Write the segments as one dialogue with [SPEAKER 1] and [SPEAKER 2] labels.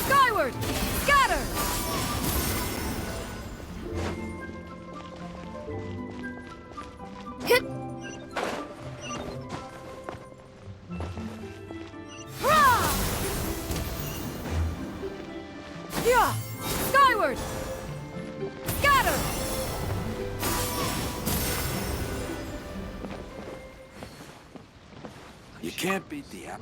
[SPEAKER 1] Skyward! Scatter! Hit! Hurrah! Yeah! Skyward! Scatter!
[SPEAKER 2] You can't beat the app.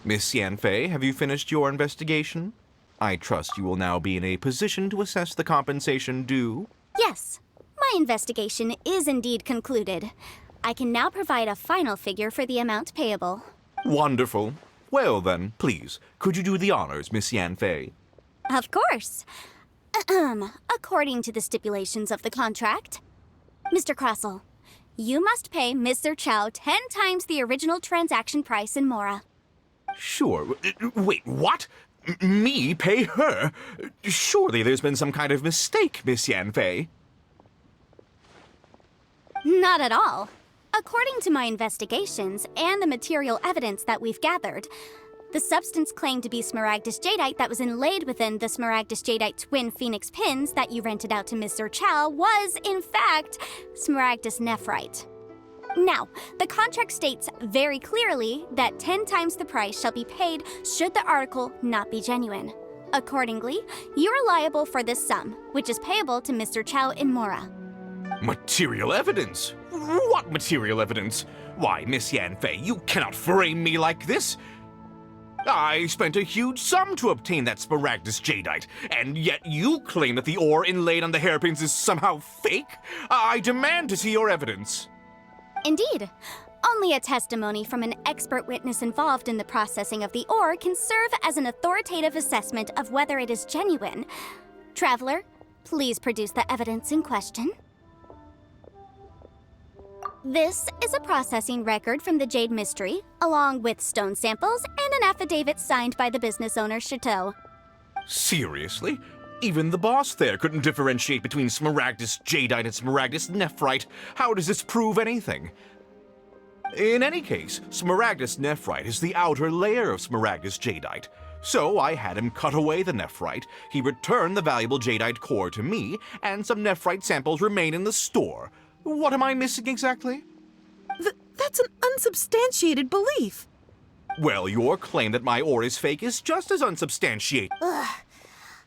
[SPEAKER 3] Miss Yanfei, have you finished your investigation? I trust you will now be in a position to assess the compensation due.
[SPEAKER 4] Yes, my investigation is indeed concluded. I can now provide a final figure for the amount payable.
[SPEAKER 3] Wonderful. Well then, please, could you do the honors, Miss Yanfei?
[SPEAKER 4] Of course. According to the stipulations of the contract, Mr. Crossell, you must pay Mr. Chow 10 times the original transaction price in Mora.
[SPEAKER 3] Sure. Wait, what? Me pay her? Surely there's been some kind of mistake, Miss Yanfei.
[SPEAKER 4] Not at all. According to my investigations and the material evidence that we've gathered, the substance claimed to be smaragdus jadeite that was inlaid within the smaragdus jadeite twin phoenix pins that you rented out to Mr. Chow was, in fact, smaragdus nephrite. Now, the contract states very clearly that 10 times the price shall be paid should the article not be genuine. Accordingly, you are liable for this sum, which is payable to Mr. Chow in Mora.
[SPEAKER 3] Material evidence? What material evidence? Why, Miss Yanfei, you cannot frame me like this. I spent a huge sum to obtain that smaragdus jadeite, and yet you claim that the ore inlaid on the hairpins is somehow fake? I demand to see your evidence.
[SPEAKER 4] Indeed. Only a testimony from an expert witness involved in the processing of the ore can serve as an authoritative assessment of whether it is genuine. Traveler, please produce the evidence in question. This is a processing record from the Jade Mystery, along with stone samples and an affidavit signed by the business owner, Chateau.
[SPEAKER 3] Seriously? Even the boss there couldn't differentiate between smaragdus jadeite and smaragdus nephrite. How does this prove anything? In any case, smaragdus nephrite is the outer layer of smaragdus jadeite. So I had him cut away the nephrite, he returned the valuable jadeite core to me, and some nephrite samples remain in the store. What am I missing exactly?
[SPEAKER 1] That's an unsubstantiated belief.
[SPEAKER 3] Well, your claim that my ore is fake is just as unsubstantiated.
[SPEAKER 5] Ugh.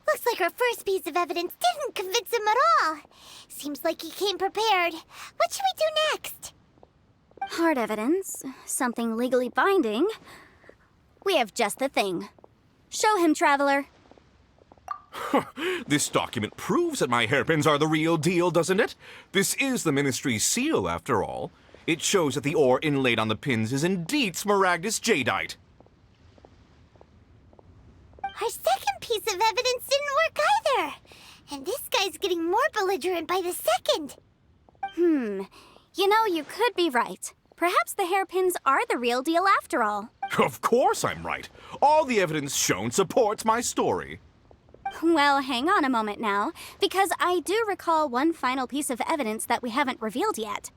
[SPEAKER 5] Looks like our first piece of evidence didn't convince him at all. Seems like he came prepared. What should we do next?
[SPEAKER 4] Hard evidence, something legally binding. We have just the thing. Show him, Traveler.
[SPEAKER 3] This document proves that my hairpins are the real deal, doesn't it? This is the Ministry's seal, after all. It shows that the ore inlaid on the pins is indeed smaragdus jadeite.
[SPEAKER 5] Our second piece of evidence didn't work either. And this guy's getting more belligerent by the second.
[SPEAKER 4] You know, you could be right. Perhaps the hairpins are the real deal after all.
[SPEAKER 3] Of course I'm right. All the evidence shown supports my story.
[SPEAKER 4] Well, hang on a moment now, because I do recall one final piece of evidence that we haven't revealed yet.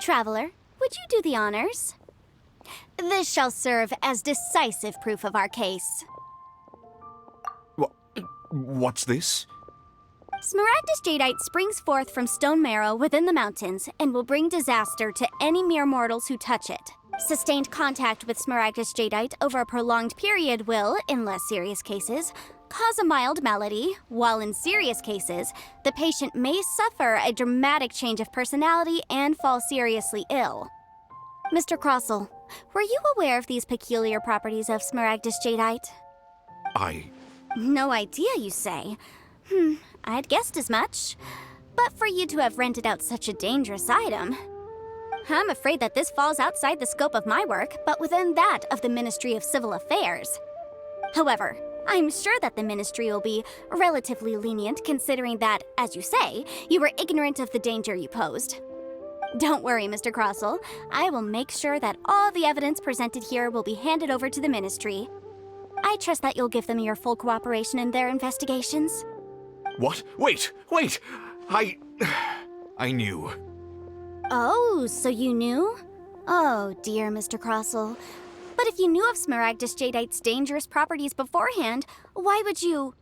[SPEAKER 4] Traveler, would you do the honors? This shall serve as decisive proof of our case.
[SPEAKER 3] What's this?
[SPEAKER 4] Smaragdus jadeite springs forth from stone marrow within the mountains and will bring disaster to any mere mortals who touch it. Sustained contact with smaragdus jadeite over a prolonged period will, in less serious cases, cause a mild malady, while in serious cases, the patient may suffer a dramatic change of personality and fall seriously ill. Mr. Crossell, were you aware of these peculiar properties of smaragdus jadeite? No idea, you say? I'd guessed as much. But for you to have rented out such a dangerous item, I'm afraid that this falls outside the scope of my work, but within that of the Ministry of Civil Affairs. However, I'm sure that the Ministry will be relatively lenient considering that, as you say, you were ignorant of the danger you posed. Don't worry, Mr. Crossell. I will make sure that all the evidence presented here will be handed over to the Ministry. I trust that you'll give them your full cooperation in their investigations.
[SPEAKER 3] What? Wait! I knew.
[SPEAKER 4] Oh, so you knew? Oh, dear Mr. Crossell. But if you knew of Smaragdus Jadeite's dangerous properties beforehand, why would you...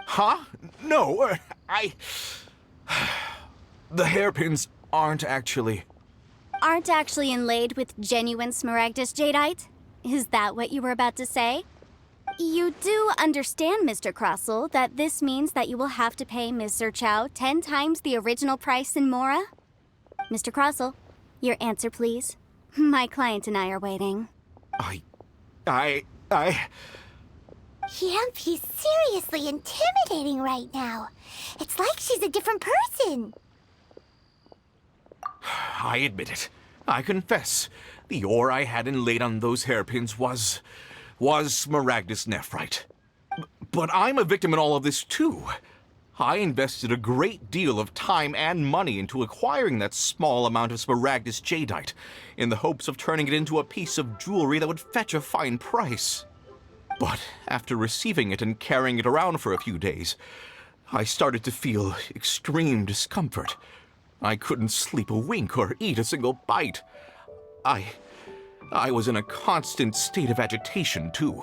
[SPEAKER 3] Huh? No, The hairpins aren't actually
[SPEAKER 4] inlaid with genuine Smaragdus Jadeite? Is that what you were about to say? You do understand, Mr. Crossell, that this means that you will have to pay Ms. Zerchow 10 times the original price in Mora? Mr. Crossell, your answer, please. My client and I are waiting.
[SPEAKER 5] Yep, he's seriously intimidating right now. It's like she's a different person.
[SPEAKER 3] I admit it. I confess. The ore I had inlaid on those hairpins was Smaragdus nephrite. But I'm a victim in all of this, too. I invested a great deal of time and money into acquiring that small amount of Smaragdus Jadeite, in the hopes of turning it into a piece of jewelry that would fetch a fine price. But after receiving it and carrying it around for a few days, I started to feel extreme discomfort. I couldn't sleep a wink or eat a single bite. I was in a constant state of agitation, too.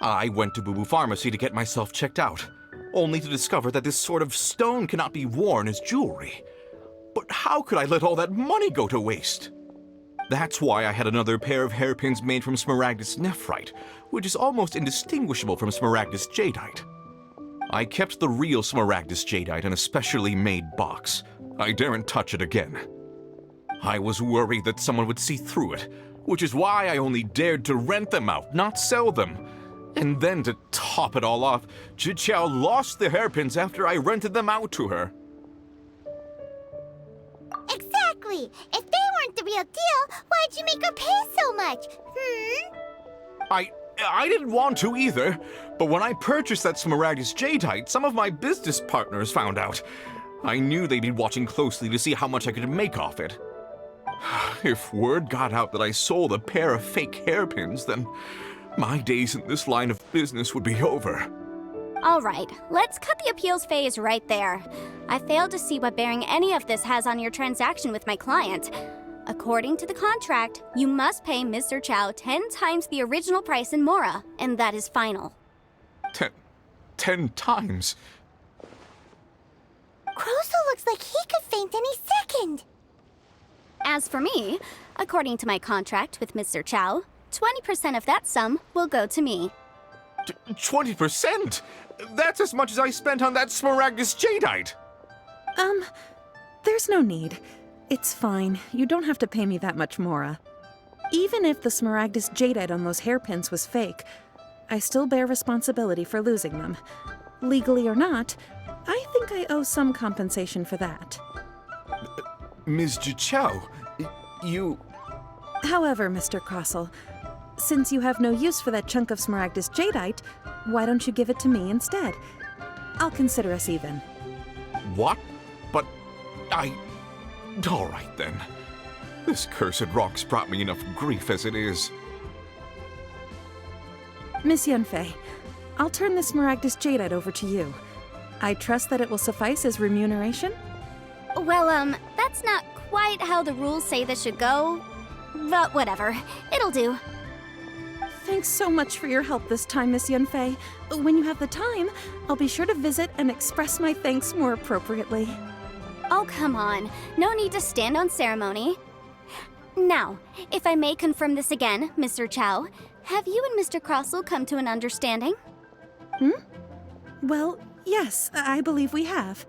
[SPEAKER 3] I went to Boo Boo Pharmacy to get myself checked out, only to discover that this sort of stone cannot be worn as jewelry. But how could I let all that money go to waste? That's why I had another pair of hairpins made from Smaragdus nephrite, which is almost indistinguishable from Smaragdus Jadeite. I kept the real Smaragdus Jadeite in a specially made box. I daren't touch it again. I was worried that someone would see through it, which is why I only dared to rent them out, not sell them. And then to top it all off, Zhiqiao lost the hairpins after I rented them out to her.
[SPEAKER 5] Exactly! If they weren't the real deal, why'd you make her pay so much?
[SPEAKER 3] I didn't want to either, but when I purchased that Smaragdus Jadeite, some of my business partners found out. I knew they'd be watching closely to see how much I could make off it. If word got out that I sold a pair of fake hairpins, then my days in this line of business would be over.
[SPEAKER 4] All right, let's cut the appeals phase right there. I failed to see what bearing any of this has on your transaction with my client. According to the contract, you must pay Ms. Zerchow 10 times the original price in Mora, and that is final.
[SPEAKER 3] 10 times?
[SPEAKER 5] Crossell looks like he could faint any second.
[SPEAKER 4] As for me, according to my contract with Ms. Zerchow, 20% of that sum will go to me.
[SPEAKER 3] 20%? That's as much as I spent on that Smaragdus Jadeite!
[SPEAKER 1] There's no need. It's fine. You don't have to pay me that much, Mora. Even if the Smaragdus Jadeite on those hairpins was fake, I still bear responsibility for losing them. Legally or not, I think I owe some compensation for that.
[SPEAKER 3] Ms. Zhiqiao, you...
[SPEAKER 1] However, Mr. Crossell, since you have no use for that chunk of Smaragdus Jadeite, why don't you give it to me instead? I'll consider us even.
[SPEAKER 3] What? But all right, then. This cursed rock's brought me enough grief as it is.
[SPEAKER 1] Miss Yunfei, I'll turn the Smaragdus Jadeite over to you. I trust that it will suffice as remuneration?
[SPEAKER 4] Well, that's not quite how the rules say this should go. But whatever, it'll do.
[SPEAKER 1] Thanks so much for your help this time, Miss Yunfei. When you have the time, I'll be sure to visit and express my thanks more appropriately.
[SPEAKER 4] Oh, come on. No need to stand on ceremony. Now, if I may confirm this again, Mr. Chow, have you and Mr. Crossell come to an understanding?
[SPEAKER 1] Well, yes, I believe we have.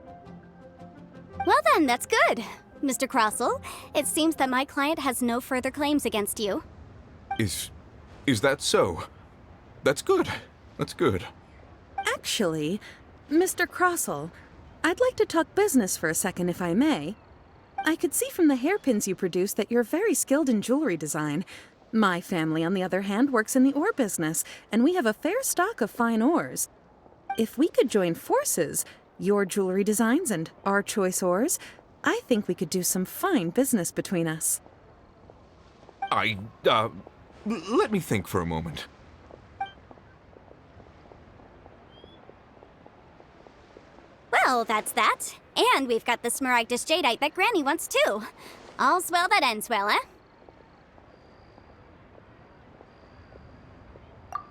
[SPEAKER 4] Well then, that's good. Mr. Crossell, it seems that my client has no further claims against you.
[SPEAKER 3] Is that so? That's good. That's good.
[SPEAKER 1] Actually, Mr. Crossell, I'd like to talk business for a second, if I may. I could see from the hairpins you produce that you're very skilled in jewelry design. My family, on the other hand, works in the ore business, and we have a fair stock of fine ores. If we could join forces, your jewelry designs and our choice ores, I think we could do some fine business between us.
[SPEAKER 3] Let me think for a moment.
[SPEAKER 4] Well, that's that. And we've got the Smaragdus Jadeite that Granny wants too. All's well that ends well, eh?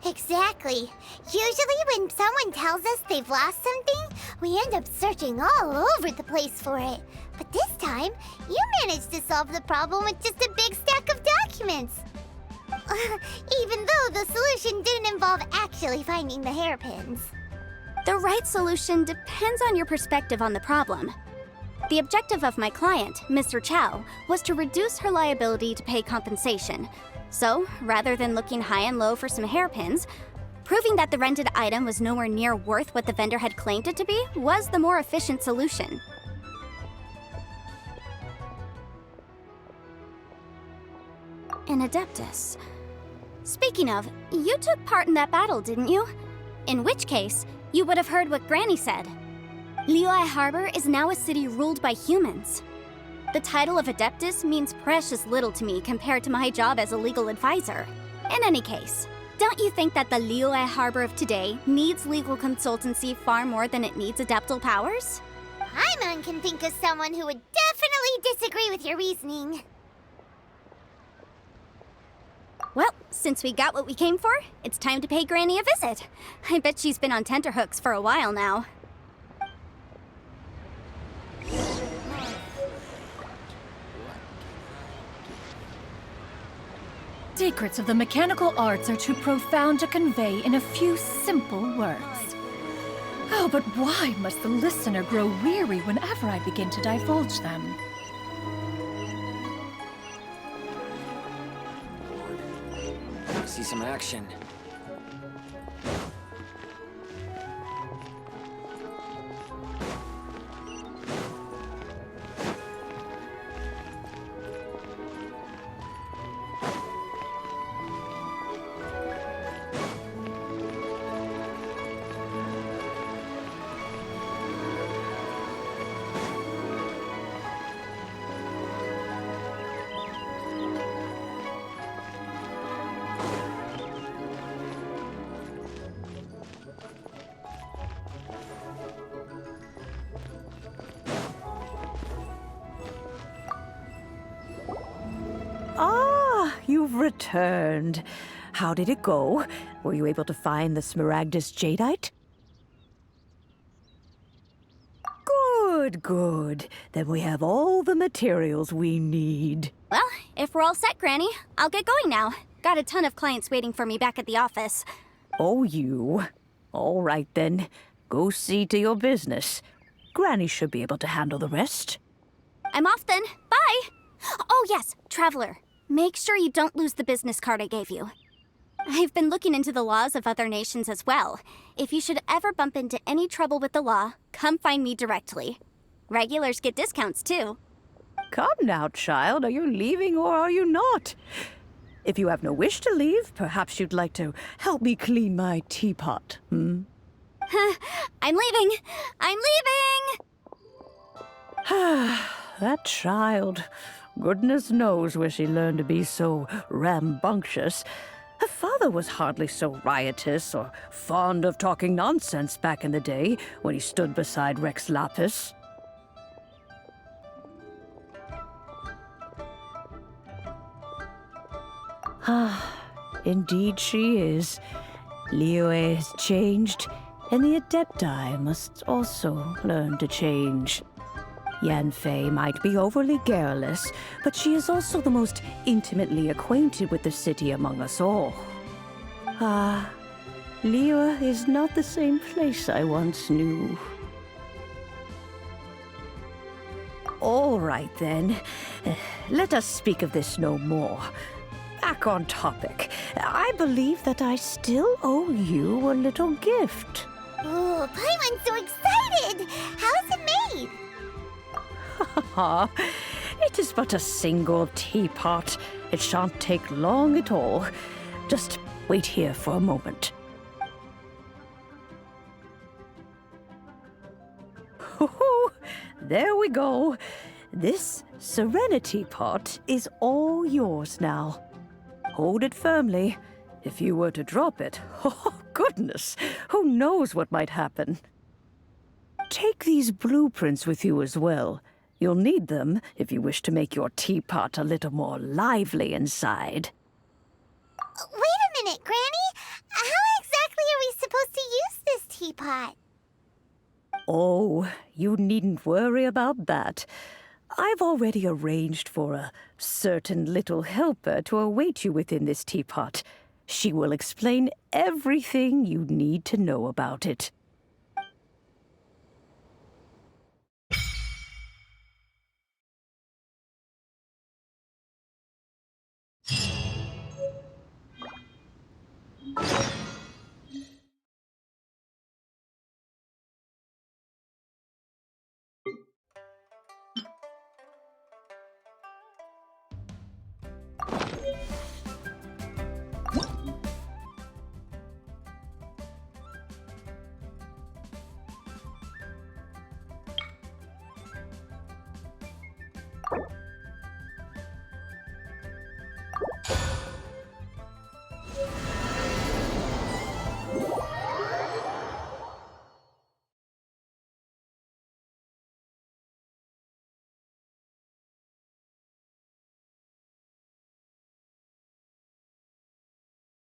[SPEAKER 5] Exactly. Usually when someone tells us they've lost something, we end up searching all over the place for it. But this time, you managed to solve the problem with just a big stack of documents. Even though the solution didn't involve actually finding the hairpins.
[SPEAKER 4] The right solution depends on your perspective on the problem. The objective of my client, Mr. Chow, was to reduce her liability to pay compensation. So, rather than looking high and low for some hairpins, proving that the rented item was nowhere near worth what the vendor had claimed it to be was the more efficient solution. An Adeptus. Speaking of, you took part in that battle, didn't you? In which case, you would have heard what Granny said. Liyue Harbor is now a city ruled by humans. The title of Adeptus means precious little to me compared to my job as a legal advisor. In any case, don't you think that the Liyue Harbor of today needs legal consultancy far more than it needs adeptal powers?
[SPEAKER 5] Paimon can think of someone who would definitely disagree with your reasoning.
[SPEAKER 4] Well, since we got what we came for, it's time to pay Granny a visit. I bet she's been on tenterhooks for a while now.
[SPEAKER 6] Secrets of the mechanical arts are too profound to convey in a few simple words. Oh, but why must the listener grow weary whenever I begin to divulge them?
[SPEAKER 2] See some action.
[SPEAKER 7] Ah, you've returned. How did it go? Were you able to find the Smaragdus Jadeite? Good, good. Then we have all the materials we need.
[SPEAKER 4] Well, if we're all set, Granny, I'll get going now. Got a ton of clients waiting for me back at the office.
[SPEAKER 7] Oh, you. All right, then. Go see to your business. Granny should be able to handle the rest.
[SPEAKER 4] I'm off then. Bye! Oh yes, Traveler. Make sure you don't lose the business card I gave you. I've been looking into the laws of other nations as well. If you should ever bump into any trouble with the law, come find me directly. Regulars get discounts too.
[SPEAKER 7] Come now, child. Are you leaving or are you not? If you have no wish to leave, perhaps you'd like to help me clean my teapot, hmm?
[SPEAKER 4] I'm leaving! I'm leaving!
[SPEAKER 7] That child. Goodness knows where she learned to be so rambunctious. Her father was hardly so riotous or fond of talking nonsense back in the day when he stood beside Rex Lapis. Ah, indeed she is. Liyue has changed, and the Adepti must also learn to change. Yanfei might be overly garrulous, but she is also the most intimately acquainted with the city among us all. Ah, Liyue is not the same place I once knew. All right, then. Let us speak of this no more. Back on topic. I believe that I still owe you a little gift.
[SPEAKER 5] Oh, Paimon's so excited! How is it made?
[SPEAKER 7] It is but a single teapot. It shan't take long at all. Just wait here for a moment. There we go. this Serenity Pot is all yours now. Hold it firmly. If you were to drop it, oh goodness, who knows what might happen. Take these blueprints with you as well. You'll need them if you wish to make your teapot a little more lively inside.
[SPEAKER 5] Wait a minute, Granny! How exactly are we supposed to use this teapot?
[SPEAKER 7] Oh, you needn't worry about that. I've already arranged for a certain little helper to await you within this teapot. She will explain everything you need to know about it.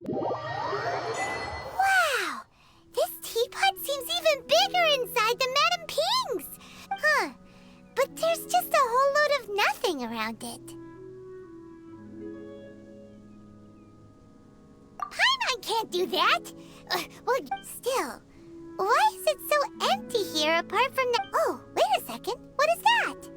[SPEAKER 5] Wow! This teapot seems even bigger inside than Madame Ping's! Huh. But there's just a whole load of nothing around it. Paimon can't do that! Well, still, why is it so empty here apart from the... Oh, wait a second. What is that?